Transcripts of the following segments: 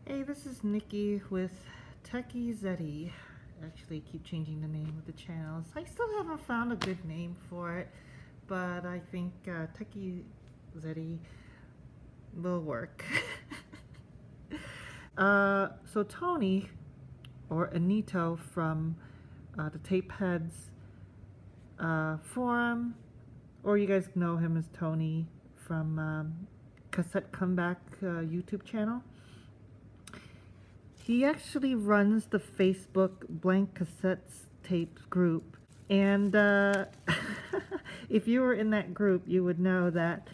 Hey, this is Nikki with Techie Zeddy. Actually, keep changing the name of the channels. I still haven't found a good name for it, but I think Techie Zeddy will work. So Tony, or Anito from the Tape Heads forum, or you guys know him as Tony from Cassette Comeback YouTube channel. He actually runs the Facebook Blank Cassettes Tapes group. And if you were in that group, you would know that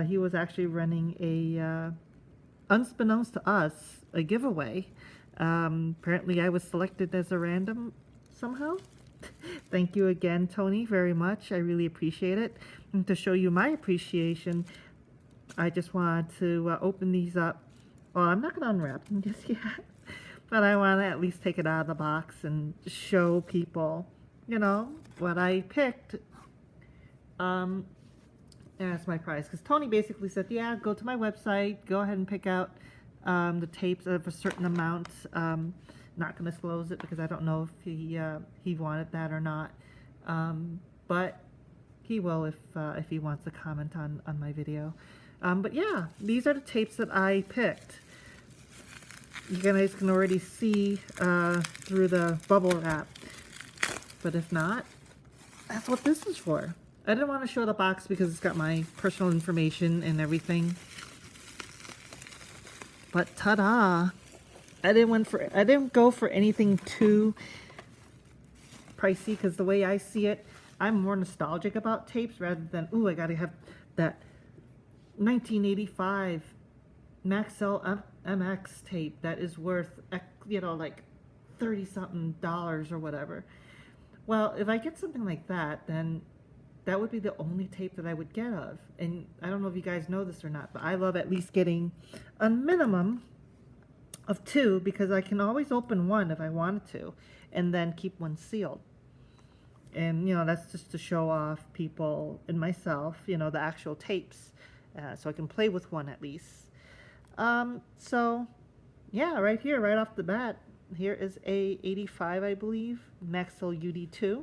he was actually running a, unbeknownst to us, a giveaway. Apparently I was selected as a random somehow. Thank you again, Tony, very much. I really appreciate it. And to show you my appreciation, I just wanted to open these up. Well, I'm not going to unwrap them just yet. But I want to at least take it out of the box and show people, you know, what I picked as my prize. Because Tony basically said, yeah, go to my website, go ahead and pick out the tapes of a certain amount. Not going to disclose it because I don't know if he wanted that or not. But he will if he wants to comment on my video. But yeah, these are the tapes that I picked. You guys can already see through the bubble wrap, but if not, that's what this is for. I didn't want to show the box because it's got my personal information and everything. But ta-da! I didn't go for anything too pricey because the way I see it, I'm more nostalgic about tapes rather than, ooh, I gotta have that 1985 Maxell MX tape that is worth, you know, like $30-something or whatever. Well, if I get something like that, then that would be the only tape that I would get of. And I don't know if you guys know this or not, but I love at least getting a minimum of 2 because I can always open one if I wanted to and then keep one sealed. And, you know, that's just to show off people and myself, you know, the actual tapes. So I can play with one at least. So yeah, right here, right off the bat, here is a 85, I believe, Maxell UD2.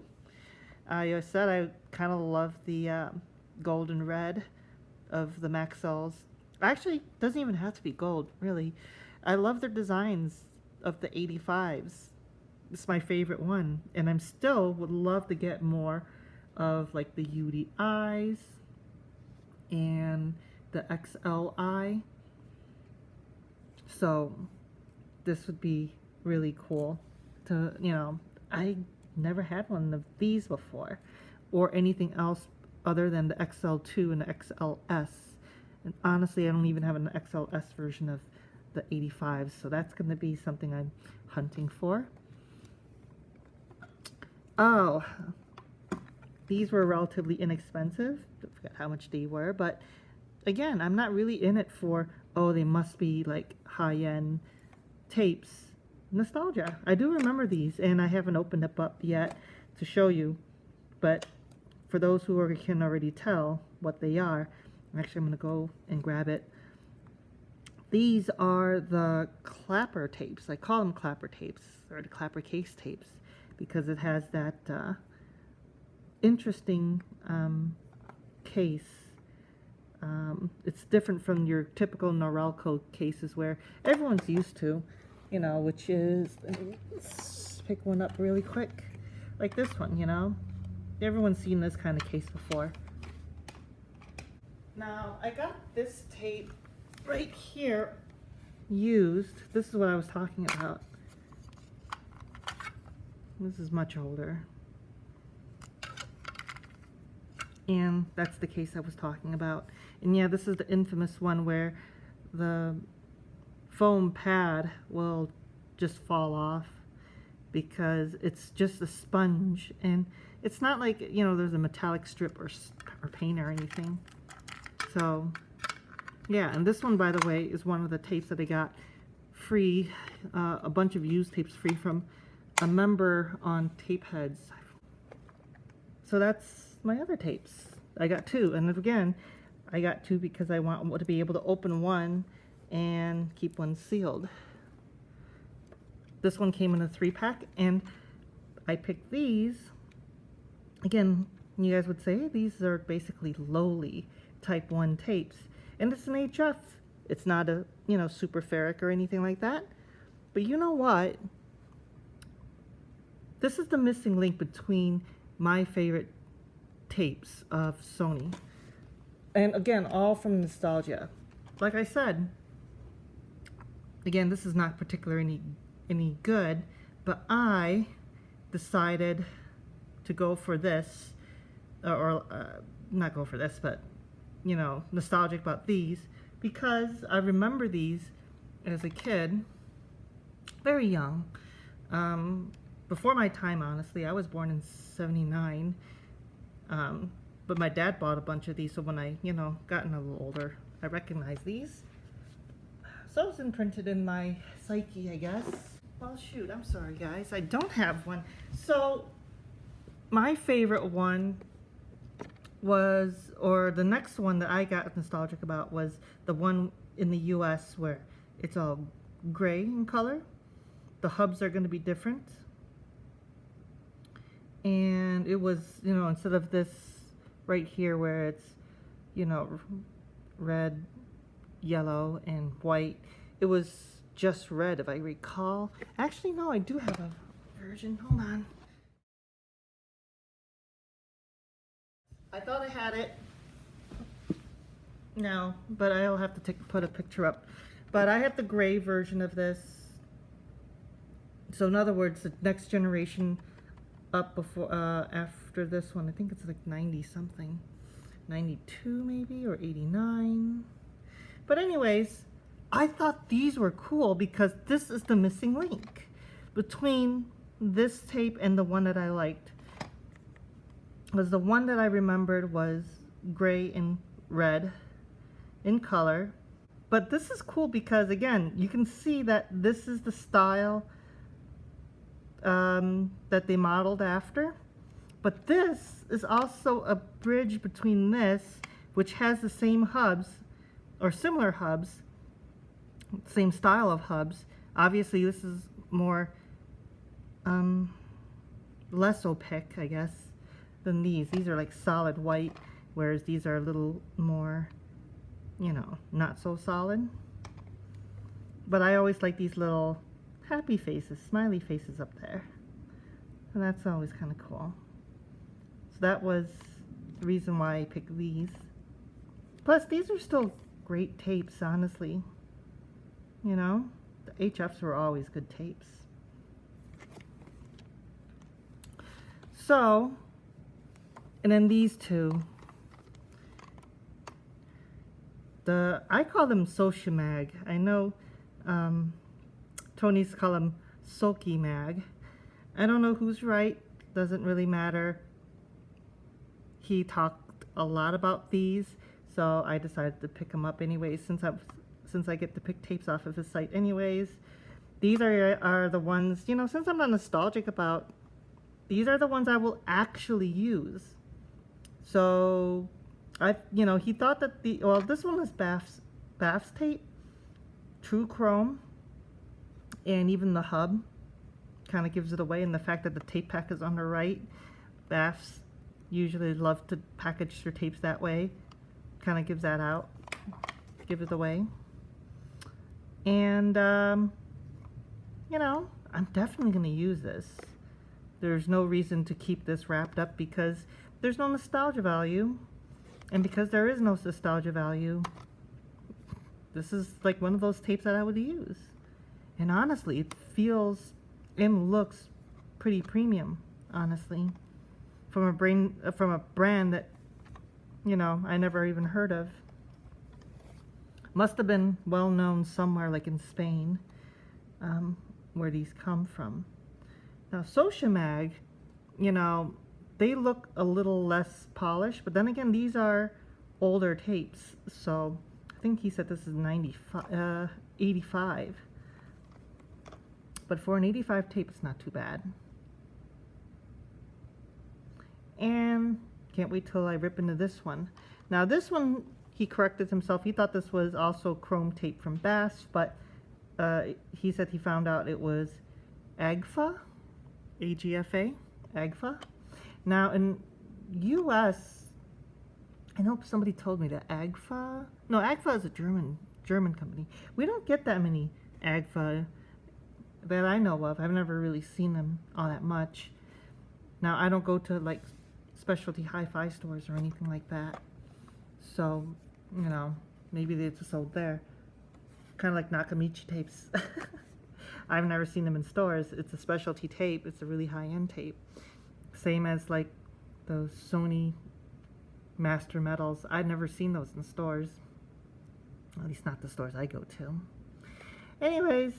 I said I kind of love the golden red of the Maxells. Actually, it doesn't even have to be gold, really. I love their designs of the 85s. It's my favorite one, and I'm still would love to get more of like the UDIs and the XLI. So this would be really cool to, you know, I never had one of these before or anything else other than the XL2 and the XLS. And honestly, I don't even have an XLS version of the 85s, so that's going to be something I'm hunting for. Oh, these were relatively inexpensive. I forgot how much they were, but again, I'm not really in it for, oh, they must be like high-end tapes. Nostalgia. I do remember these, and I haven't opened it up yet to show you, but for those who can already tell what they are, actually I'm going to go and grab it. These are the clapper tapes. I call them clapper tapes, or the clapper case tapes, because it has that interesting case. It's different from your typical Norelco cases where everyone's used to, you know, which is, let's pick one up really quick, like this one, you know. Everyone's seen this kind of case before. Now, I got this tape right here used. This is what I was talking about. This is much older. And that's the case I was talking about. And yeah, this is the infamous one where the foam pad will just fall off because it's just a sponge. And it's not like, you know, there's a metallic strip or paint or anything. So, yeah, and this one, by the way, is one of the tapes that I got free, a bunch of used tapes free from a member on Tape Heads. So that's my other tapes. I got 2, and again, I got 2 because I want to be able to open one and keep one sealed. This one came in a 3-pack, and I picked these. Again, you guys would say, hey, these are basically lowly type 1 tapes. And it's an HF. It's not a, super ferric or anything like that. But you know what? This is the missing link between my favorite tapes of Sony. And again, all from nostalgia. Like I said, again, this is not particularly any good, but I decided to go for this, or not go for this, but nostalgic about these, because I remember these as a kid, very young, before my time, honestly. I was born in 79, but my dad bought a bunch of these, so when I, gotten a little older, I recognized these. So it's imprinted in my psyche, I guess. Well, shoot, I'm sorry, guys. I don't have one. So my favorite one was, or the next one that I got nostalgic about, was the one in the US where it's all gray in color. The hubs are going to be different. And it was, instead of this right here where it's, red, yellow, and white, it was just red, if I recall. Actually, no, I do have a version. Hold on. I thought I had it. No, but I'll have to put a picture up. But I have the gray version of this. So in other words, the next generation up before, after this one, I think it's like 90 something, 92 maybe, or 89. But anyways, I thought these were cool because this is the missing link between this tape and the one that I liked. Was the one that I remembered was gray and red in color. But this is cool because, again, you can see that this is the style that they modeled after. But this is also a bridge between this, which has the same hubs, or similar hubs, same style of hubs. Obviously, this is more, less opaque, I guess, than these. These are like solid white, whereas these are a little more, not so solid. But I always like these little happy faces, smiley faces up there. And that's always kind of cool. So that was the reason why I picked these. Plus, these are still great tapes, honestly. The HFs were always good tapes. So, and then these two. I call them Socia-Mag. I know Tony's call them Sulky Mag. I don't know who's right. Doesn't really matter. He talked a lot about these, so I decided to pick them up anyways, since I get to pick tapes off of his site anyways. These are the ones, since I'm not nostalgic about, these are the ones I will actually use. So he thought that this one was Baff's tape, true chrome, and even the hub kind of gives it away, and the fact that the tape pack is on the right. Baffs usually love to package their tapes that way, kind of gives that out, give it away. And I'm definitely going to use this. There's no reason to keep this wrapped up because there's no nostalgia value. And because there is no nostalgia value, this is like one of those tapes that I would use. And honestly, it feels and looks pretty premium, honestly, from a brand that, I never even heard of. Must have been well known somewhere, like in Spain, where these come from. Now, Socia-Mag, they look a little less polished, but then again, these are older tapes, so I think he said this is 85. But for an 85 tape, it's not too bad. And can't wait till I rip into this one. Now this one, he corrected himself. He thought this was also chrome tape from Bass, but he said he found out it was AGFA, AGFA, AGFA. Now in U.S., I know somebody told me that AGFA. No, AGFA is a German company. We don't get that many AGFA that I know of. I've never really seen them all that much. Now I don't go to like specialty hi-fi stores or anything like that. So, you know, maybe they're just sold there. Kind of like Nakamichi tapes. I've never seen them in stores. It's a specialty tape. It's a really high-end tape. Same as like those Sony Master Metals. I've never seen those in stores. At least not the stores I go to. Anyways,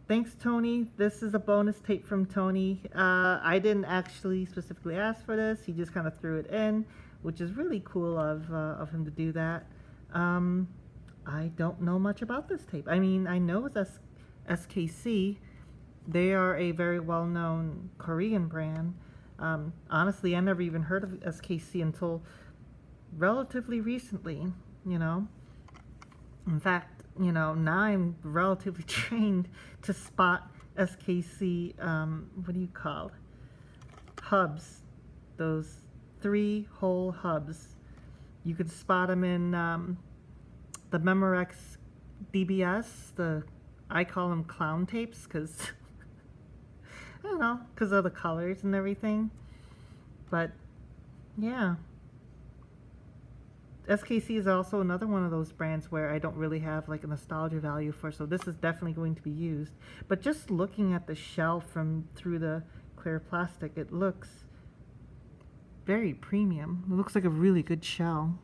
thanks Tony. This is a bonus tape from Tony. I didn't actually specifically ask for this. He just kind of threw it in, which is really cool of him to do that. I don't know much about this tape. I mean, I know it's SKC. They are a very well-known Korean brand. Honestly, I never even heard of SKC until relatively recently, you know. In fact, you know, now I'm relatively trained to spot SKC, what do you call hubs, those 3-hole hubs. You could spot them in the Memorex DBS, I call them clown tapes because, I don't know, because of the colors and everything. But, yeah. SKC is also another one of those brands where I don't really have like a nostalgia value for, so this is definitely going to be used. But just looking at the shell through the clear plastic, it looks very premium. It looks like a really good shell.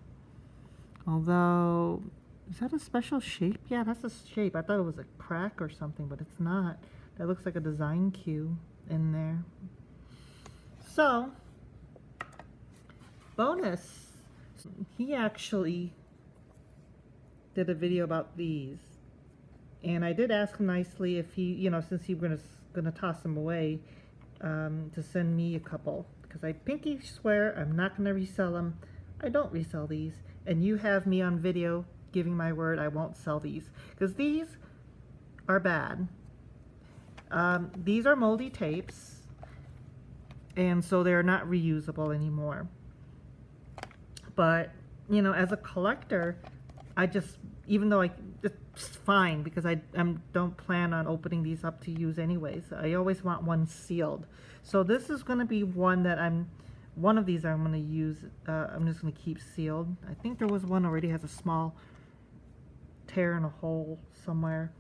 Although, is that a special shape? Yeah, that's a shape. I thought it was a crack or something, but it's not. That looks like a design cue in there. So, bonus. He actually did a video about these, and I did ask him nicely if he, you know, since he was gonna toss them away, to send me a couple, because I pinky swear I'm not gonna resell them. I don't resell these, and you have me on video giving my word I won't sell these, because these are bad. These are moldy tapes, and so they're not reusable anymore. But, you know, as a collector, I just, even though it's fine because I don't plan on opening these up to use anyways. I always want one sealed. So this is going to be one that one of these I'm going to use, I'm just going to keep sealed. I think there was one already has a small tear and a hole somewhere.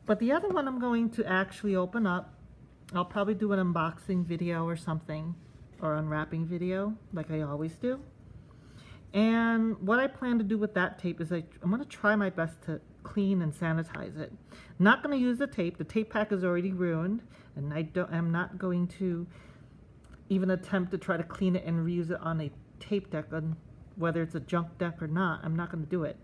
But the other one I'm going to actually open up. I'll probably do an unboxing video or something, or unwrapping video like I always do. And what I plan to do with that tape is I'm going to try my best to clean and sanitize it. Not going to use the tape. The tape pack is already ruined, and I'm not going to even attempt to try to clean it and reuse it on a tape deck, whether it's a junk deck or not. I'm not going to do it.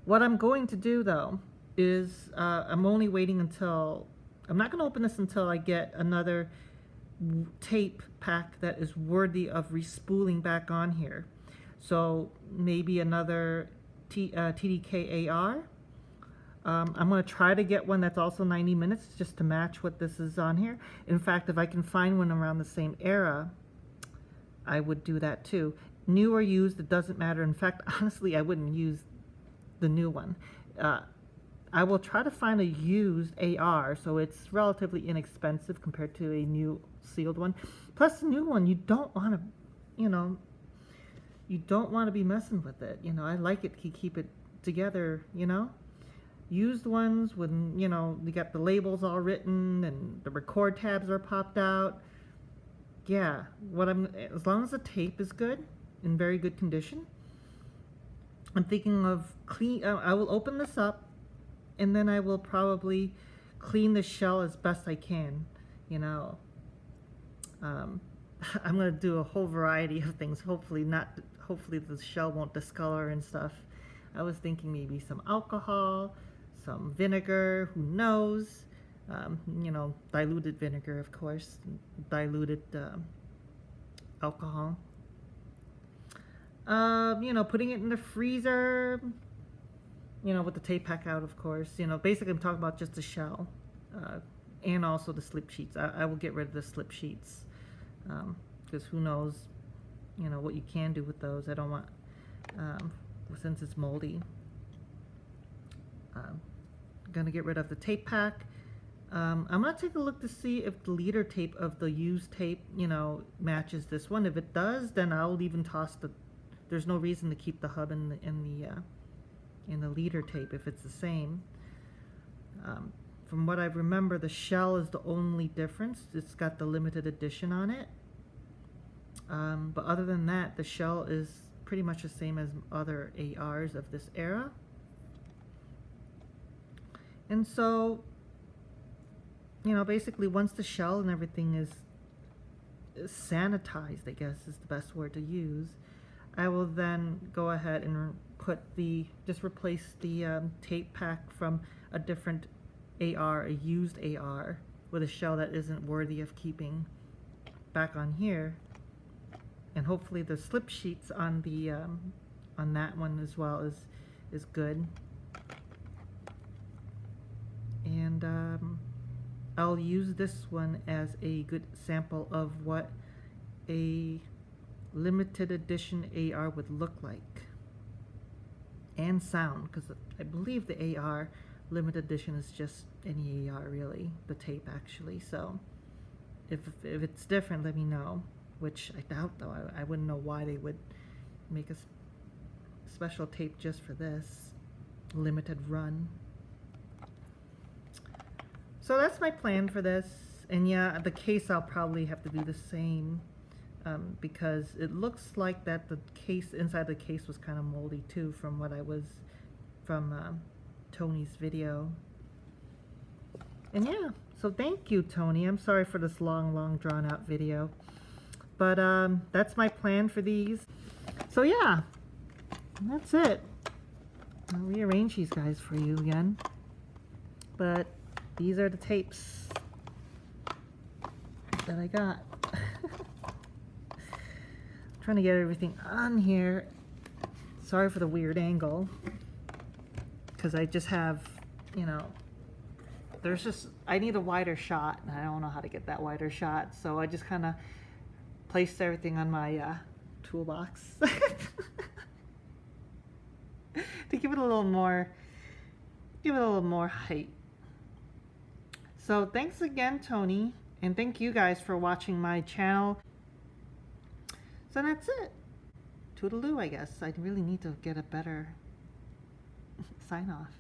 What I'm going to do though is I'm only waiting until, I'm not going to open this until I get another tape pack that is worthy of respooling back on here. So maybe another TDK AR. I'm going to try to get one that's also 90 minutes just to match what this is on here. In fact, if I can find one around the same era, I would do that too. New or used, it doesn't matter. In fact, honestly, I wouldn't use the new one. I will try to find a used AR, so it's relatively inexpensive compared to a new sealed one. Plus, the new one, you don't want to, you know, you don't want to be messing with it. You know, I like it to keep it together, you know. Used ones, when, you know, you got the labels all written and the record tabs are popped out. Yeah, as long as the tape is good, in very good condition, I'm thinking of I will open this up, and then I will probably clean the shell as best I can, you know. I'm going to do a whole variety of things. Hopefully the shell won't discolor and stuff. I was thinking maybe some alcohol, some vinegar, who knows. You know, diluted vinegar, of course, diluted alcohol. You know, putting it in the freezer, you know, with the tape pack out, of course. You know, basically I'm talking about just the shell. and also the slip sheets. I will get rid of the slip sheets, because who knows, you know, what you can do with those. I don't want, since it's moldy. Gonna get rid of the tape pack. I'm gonna take a look to see if the leader tape of the used tape, you know, matches this one. If it does, then I'll even toss the. There's no reason to keep the hub in the leader tape if it's the same. From what I remember, the shell is the only difference. It's got the limited edition on it. But other than that, the shell is pretty much the same as other ARs of this era. And so, you know, basically once the shell and everything is sanitized, I guess is the best word to use, I will then go ahead and just replace the tape pack from a different AR, a used AR, with a shell that isn't worthy of keeping back on here. And hopefully the slip sheets on the on that one as well is good. And I'll use this one as a good sample of what a limited edition AR would look like and sound, because I believe the AR limited edition is just any AR really, the tape actually. So if it's different, let me know, which I doubt though. I wouldn't know why they would make a special tape just for this limited run. So that's my plan for this. And yeah, the case I'll probably have to do the same, because it looks like that the case, inside the case was kind of moldy too from Tony's video. And yeah, so thank you, Tony. I'm sorry for this long drawn out video, but that's my plan for these. So yeah, that's it. I'll rearrange these guys for you again, but these are the tapes that I got. Trying to get everything on here. Sorry for the weird angle, because I just have, you know, I need a wider shot, and I don't know how to get that wider shot, so I just kind of placed everything on my toolbox to give it a little more height. So thanks again, Tony, and thank you guys for watching my channel. So that's it. Toodaloo, I guess. I really need to get a better sign off.